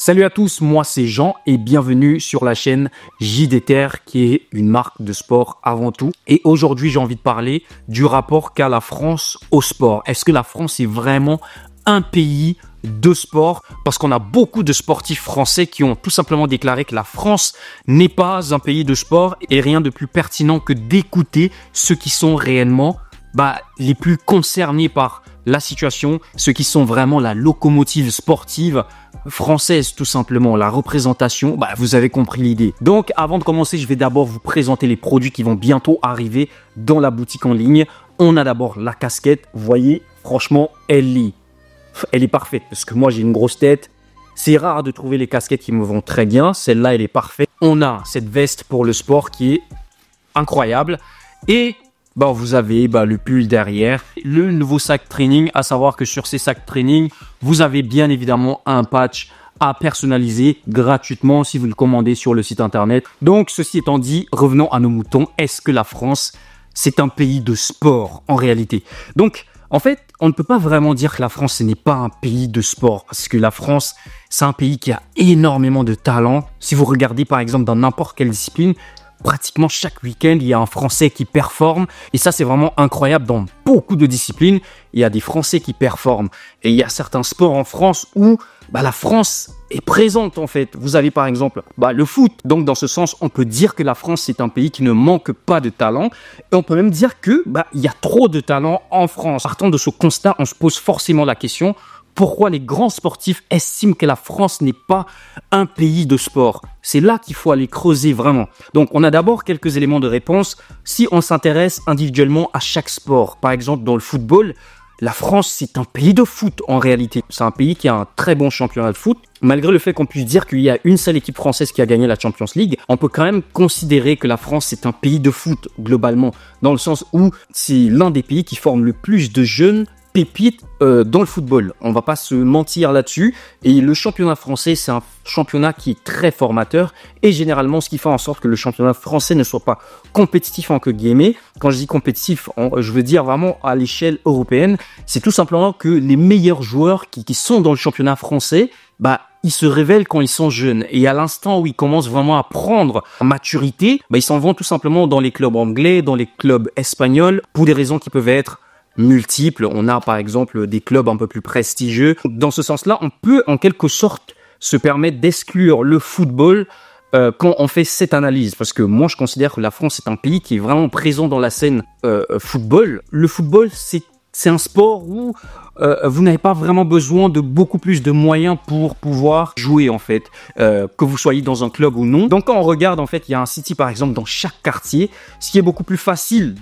Salut à tous, moi c'est Jean et bienvenue sur la chaîne JDTR qui est une marque de sport avant tout. Et aujourd'hui j'ai envie de parler du rapport qu'a la France au sport. Est-ce que la France est vraiment un pays de sport? Parce qu'on a beaucoup de sportifs français qui ont tout simplement déclaré que la France n'est pas un pays de sport et rien de plus pertinent que d'écouter ceux qui sont réellement les plus concernés par la situation, ceux qui sont vraiment la locomotive sportive française tout simplement, la représentation, vous avez compris l'idée. Donc avant de commencer, je vais d'abord vous présenter les produits qui vont bientôt arriver dans la boutique en ligne. On a d'abord la casquette, vous voyez, franchement, elle est parfaite parce que moi j'ai une grosse tête. C'est rare de trouver les casquettes qui me vont très bien, celle-là elle est parfaite. On a cette veste pour le sport qui est incroyable et vous avez le pull derrière, le nouveau sac training, à savoir que sur ces sacs training, vous avez bien évidemment un patch à personnaliser gratuitement si vous le commandez sur le site internet. Donc, ceci étant dit, revenons à nos moutons. Est-ce que la France, c'est un pays de sport en réalité? Donc, en fait, on ne peut pas vraiment dire que la France, ce n'est pas un pays de sport parce que la France, c'est un pays qui a énormément de talent. Si vous regardez par exemple dans n'importe quelle discipline, pratiquement chaque week-end, il y a un Français qui performe. Et ça, c'est vraiment incroyable dans beaucoup de disciplines. Il y a des Français qui performent. Et il y a certains sports en France où la France est présente en fait. Vous avez par exemple le foot. Donc dans ce sens, on peut dire que la France, c'est un pays qui ne manque pas de talent. Et on peut même dire que il y a trop de talent en France. Partant de ce constat, on se pose forcément la question: pourquoi les grands sportifs estiment que la France n'est pas un pays de sport? C'est là qu'il faut aller creuser vraiment. Donc, on a d'abord quelques éléments de réponse si on s'intéresse individuellement à chaque sport. Par exemple, dans le football, la France, c'est un pays de foot en réalité. C'est un pays qui a un très bon championnat de foot. Malgré le fait qu'on puisse dire qu'il y a une seule équipe française qui a gagné la Champions League, on peut quand même considérer que la France, c'est un pays de foot globalement. Dans le sens où c'est l'un des pays qui forme le plus de jeunes pépites dans le football. On va pas se mentir là-dessus. Et le championnat français, c'est un championnat qui est très formateur. Et généralement, ce qui fait en sorte que le championnat français ne soit pas compétitif entre guillemets. Quand je dis compétitif, je veux dire vraiment à l'échelle européenne. C'est tout simplement que les meilleurs joueurs qui sont dans le championnat français, ils se révèlent quand ils sont jeunes. Et à l'instant où ils commencent vraiment à prendre en maturité, ils s'en vont tout simplement dans les clubs anglais, dans les clubs espagnols, pour des raisons qui peuvent être multiples. On a par exemple des clubs un peu plus prestigieux. Dans ce sens-là, on peut en quelque sorte se permettre d'exclure le football quand on fait cette analyse. Parce que moi, je considère que la France est un pays qui est vraiment présent dans la scène football. Le football, c'est un sport où vous n'avez pas vraiment besoin de beaucoup plus de moyens pour pouvoir jouer en fait, que vous soyez dans un club ou non. Donc quand on regarde en fait, il y a un city par exemple dans chaque quartier, ce qui est beaucoup plus facile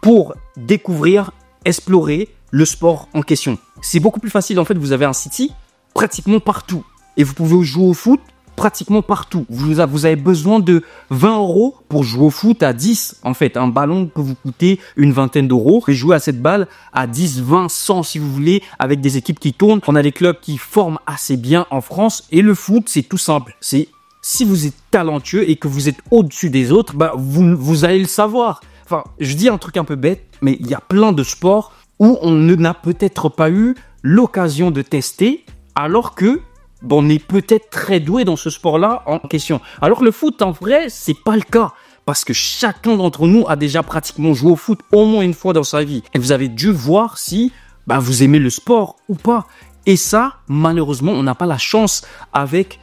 pour découvrir, explorer le sport en question. C'est beaucoup plus facile en fait, vous avez un city pratiquement partout et vous pouvez jouer au foot pratiquement partout. Vous avez besoin de 20 € pour jouer au foot à 10 en fait. Un ballon peut vous coûter une vingtaine d'euros. Vous pouvez jouer à cette balle à 10, 20, 100 si vous voulez avec des équipes qui tournent. On a des clubs qui forment assez bien en France et le foot c'est tout simple. C'est si vous êtes talentueux et que vous êtes au-dessus des autres, vous allez le savoir. Enfin, je dis un truc un peu bête, mais il y a plein de sports où on n'a peut-être pas eu l'occasion de tester, alors que on est peut-être très doué dans ce sport-là en question. Alors que le foot, en vrai, c'est pas le cas. Parce que chacun d'entre nous a déjà pratiquement joué au foot au moins une fois dans sa vie. Et vous avez dû voir si vous aimez le sport ou pas. Et ça, malheureusement, on n'a pas la chance avec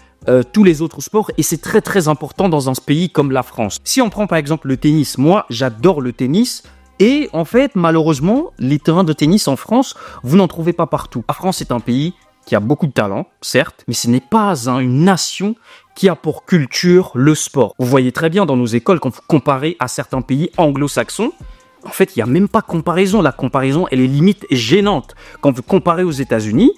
tous les autres sports et c'est très très important dans un pays comme la France. Si on prend par exemple le tennis, moi j'adore le tennis et en fait malheureusement les terrains de tennis en France, vous n'en trouvez pas partout. La France est un pays qui a beaucoup de talent, certes, mais ce n'est pas une nation qui a pour culture le sport. Vous voyez très bien dans nos écoles quand vous comparez à certains pays anglo-saxons, en fait il n'y a même pas comparaison. La comparaison elle est limite gênante. Quand vous comparez aux États-Unis,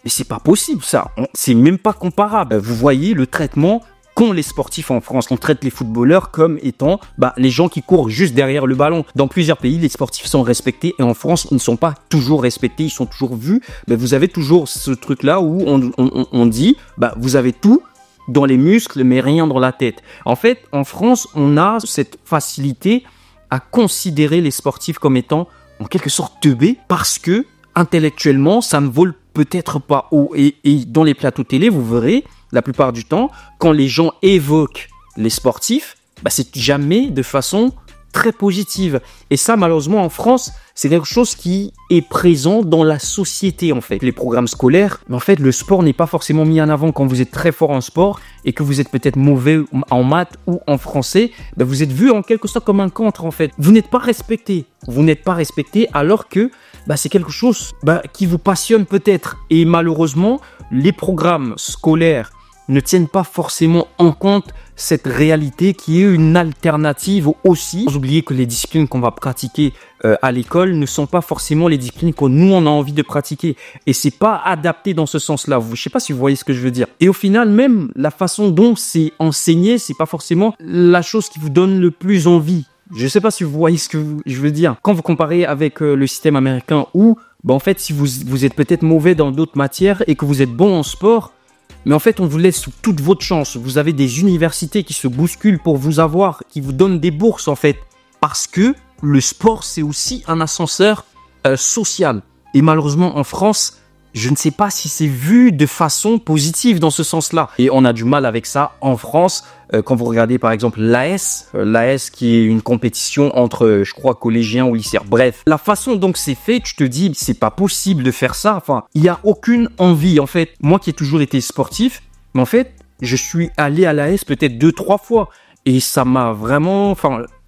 mais c'est pas possible ça, c'est même pas comparable. Vous voyez le traitement qu'ont les sportifs en France. On traite les footballeurs comme étant les gens qui courent juste derrière le ballon. Dans plusieurs pays, les sportifs sont respectés et en France, ils ne sont pas toujours respectés, ils sont toujours vus. Vous avez toujours ce truc-là où on dit vous avez tout dans les muscles mais rien dans la tête. En fait, en France, on a cette facilité à considérer les sportifs comme étant en quelque sorte teubés parce que intellectuellement, ça ne vole peut-être pas haut. Et dans les plateaux télé, vous verrez, la plupart du temps, quand les gens évoquent les sportifs, c'est jamais de façon très positive. Et ça, malheureusement, en France, c'est quelque chose qui est présent dans la société, en fait. Les programmes scolaires, mais en fait, le sport n'est pas forcément mis en avant quand vous êtes très fort en sport et que vous êtes peut-être mauvais en maths ou en français. Vous êtes vu en quelque sorte comme un contre, en fait. Vous n'êtes pas respecté. Vous n'êtes pas respecté alors que c'est quelque chose qui vous passionne peut-être. Et malheureusement, les programmes scolaires ne tiennent pas forcément en compte cette réalité qui est une alternative aussi. Sans oublier que les disciplines qu'on va pratiquer à l'école ne sont pas forcément les disciplines que nous on a envie de pratiquer. Et c'est pas adapté dans ce sens-là. Je sais pas si vous voyez ce que je veux dire. Et au final, même la façon dont c'est enseigné, c'est pas forcément la chose qui vous donne le plus envie. Je sais pas si vous voyez ce que je veux dire. Quand vous comparez avec le système américain où, en fait, si vous êtes peut-être mauvais dans d'autres matières et que vous êtes bon en sport, mais en fait, on vous laisse sous toute votre chance. Vous avez des universités qui se bousculent pour vous avoir, qui vous donnent des bourses, en fait. Parce que le sport, c'est aussi un ascenseur social. Et malheureusement, en France, je ne sais pas si c'est vu de façon positive dans ce sens-là. Et on a du mal avec ça en France. Quand vous regardez par exemple l'AS qui est une compétition entre, je crois, collégiens ou lycéens. Bref, la façon dont c'est fait, tu te dis, c'est pas possible de faire ça. Enfin, il n'y a aucune envie. En fait, moi qui ai toujours été sportif, mais en fait, je suis allé à l'AS peut-être 2-3 fois. Et ça m'a vraiment...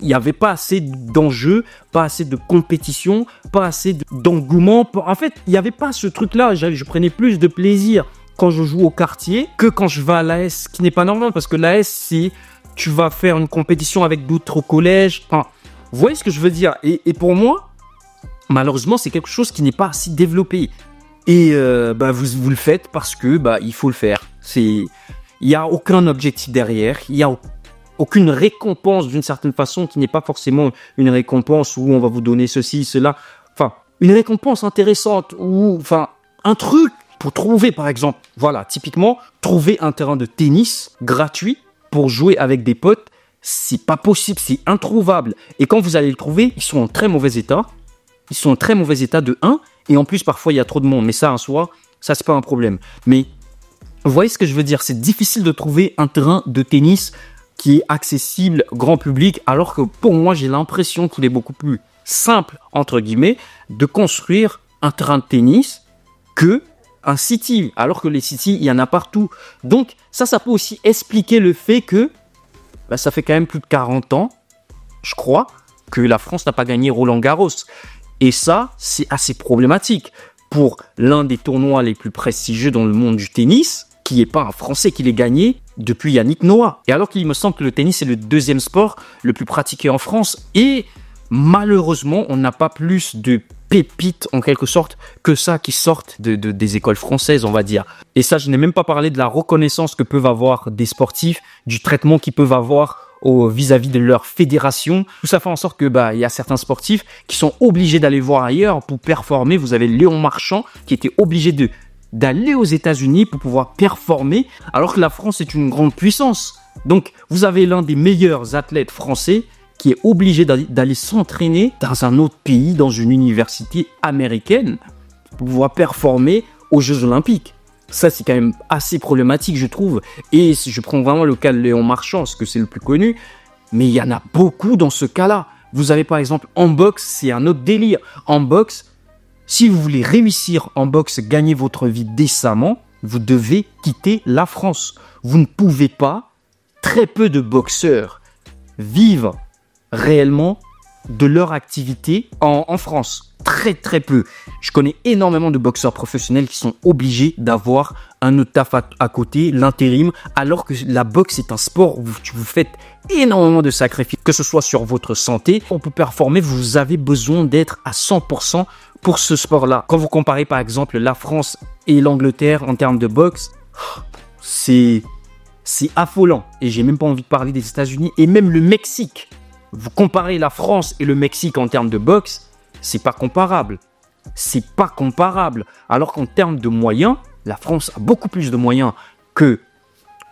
il n'y avait pas assez d'enjeux, pas assez de compétition, pas assez d'engouement. En fait, il n'y avait pas ce truc-là. Je prenais plus de plaisir quand je joue au quartier que quand je vais à l'AS, ce qui n'est pas normal. Parce que l'AS, c'est... Tu vas faire une compétition avec d'autres collèges. Vous voyez ce que je veux dire? Et pour moi, malheureusement, c'est quelque chose qui n'est pas assez développé. Et vous le faites parce que il faut le faire. Il n'y a aucun objectif derrière. Il n'y a aucune récompense d'une certaine façon qui n'est pas forcément une récompense où on va vous donner ceci, cela. Une récompense intéressante ou un truc pour trouver, par exemple. Voilà, typiquement, trouver un terrain de tennis gratuit pour jouer avec des potes, c'est pas possible, c'est introuvable. Et quand vous allez le trouver, ils sont en très mauvais état. Ils sont en très mauvais état de 1. Et en plus, parfois, il y a trop de monde. Mais ça, en soi, ça, c'est pas un problème. Mais vous voyez ce que je veux dire? C'est difficile de trouver un terrain de tennis qui est accessible grand public, alors que pour moi, j'ai l'impression qu'il est beaucoup plus simple, entre guillemets, de construire un terrain de tennis que un city, alors que les cities, il y en a partout. Donc, ça peut aussi expliquer le fait que ça fait quand même plus de 40 ans, je crois, que la France n'a pas gagné Roland-Garros. Et ça, c'est assez problématique pour l'un des tournois les plus prestigieux dans le monde du tennis, qui n'est pas un Français qui l'ait gagné depuis Yannick Noah. Et alors qu'il me semble que le tennis est le deuxième sport le plus pratiqué en France. Et malheureusement, on n'a pas plus de pépites en quelque sorte que ça qui sortent des écoles françaises, on va dire. Et ça, je n'ai même pas parlé de la reconnaissance que peuvent avoir des sportifs, du traitement qu'ils peuvent avoir vis-à-vis de leur fédération. Tout ça fait en sorte que il y a certains sportifs qui sont obligés d'aller voir ailleurs pour performer. Vous avez Léon Marchand qui était obligé d'aller aux États-Unis pour pouvoir performer, alors que la France est une grande puissance. Donc, vous avez l'un des meilleurs athlètes français qui est obligé d'aller s'entraîner dans un autre pays, dans une université américaine, pour pouvoir performer aux Jeux Olympiques. Ça, c'est quand même assez problématique, je trouve. Et je prends vraiment le cas de Léon Marchand, parce que c'est le plus connu, mais il y en a beaucoup dans ce cas-là. Vous avez par exemple en boxe, c'est un autre délire. En boxe, si vous voulez réussir en boxe, gagner votre vie décemment, vous devez quitter la France. Vous ne pouvez pas, très peu de boxeurs vivent réellement de leur activité en France. Très très peu. Je connais énormément de boxeurs professionnels qui sont obligés d'avoir un autre taf à côté, l'intérim, alors que la boxe est un sport où vous faites énormément de sacrifices, que ce soit sur votre santé. Pour performer, vous avez besoin d'être à 100% pour ce sport-là. Quand vous comparez par exemple la France et l'Angleterre en termes de boxe, c'est affolant. Et j'ai même pas envie de parler des États-Unis et même le Mexique. Vous comparez la France et le Mexique en termes de boxe, c'est pas comparable. C'est pas comparable. Alors qu'en termes de moyens, la France a beaucoup plus de moyens que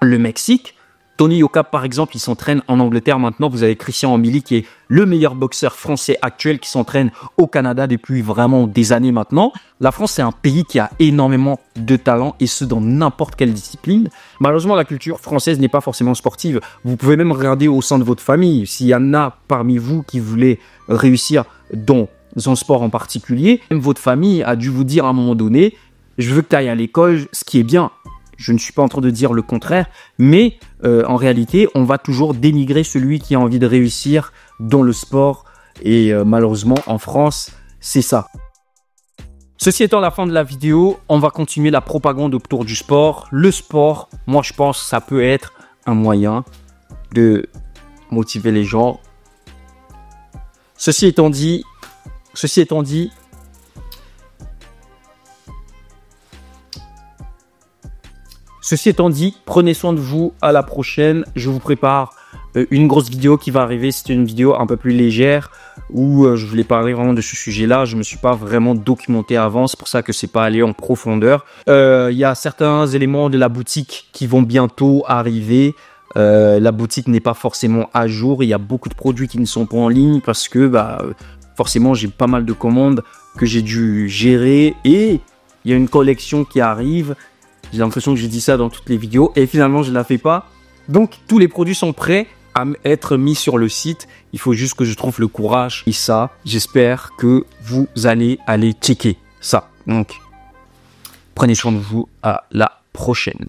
le Mexique. Tony Yoka, par exemple, il s'entraîne en Angleterre maintenant. Vous avez Christian Ambili qui est le meilleur boxeur français actuel qui s'entraîne au Canada depuis vraiment des années maintenant. La France, c'est un pays qui a énormément de talent et ce, dans n'importe quelle discipline. Malheureusement, la culture française n'est pas forcément sportive. Vous pouvez même regarder au sein de votre famille. S'il y en a parmi vous qui voulez réussir dans un sport en particulier, même votre famille a dû vous dire à un moment donné, je veux que tu ailles à l'école, ce qui est bien. Je ne suis pas en train de dire le contraire, mais en réalité, on va toujours dénigrer celui qui a envie de réussir dans le sport. Et malheureusement, en France, c'est ça. Ceci étant la fin de la vidéo, on va continuer la propagande autour du sport. Le sport, moi je pense que ça peut être un moyen de motiver les gens. Ceci étant dit, prenez soin de vous, à la prochaine. Je vous prépare une grosse vidéo qui va arriver. C'est une vidéo un peu plus légère où je voulais parler vraiment de ce sujet-là. Je ne me suis pas vraiment documenté avant, c'est pour ça que c'est pas allé en profondeur. Il y a certains éléments de la boutique qui vont bientôt arriver. La boutique n'est pas forcément à jour. Il y a beaucoup de produits qui ne sont pas en ligne parce que forcément j'ai pas mal de commandes que j'ai dû gérer et il y a une collection qui arrive. J'ai l'impression que j'ai dit ça dans toutes les vidéos et finalement je ne la fais pas. Donc tous les produits sont prêts à être mis sur le site. Il faut juste que je trouve le courage et ça, j'espère que vous allez aller checker ça. Donc prenez soin de vous, à la prochaine.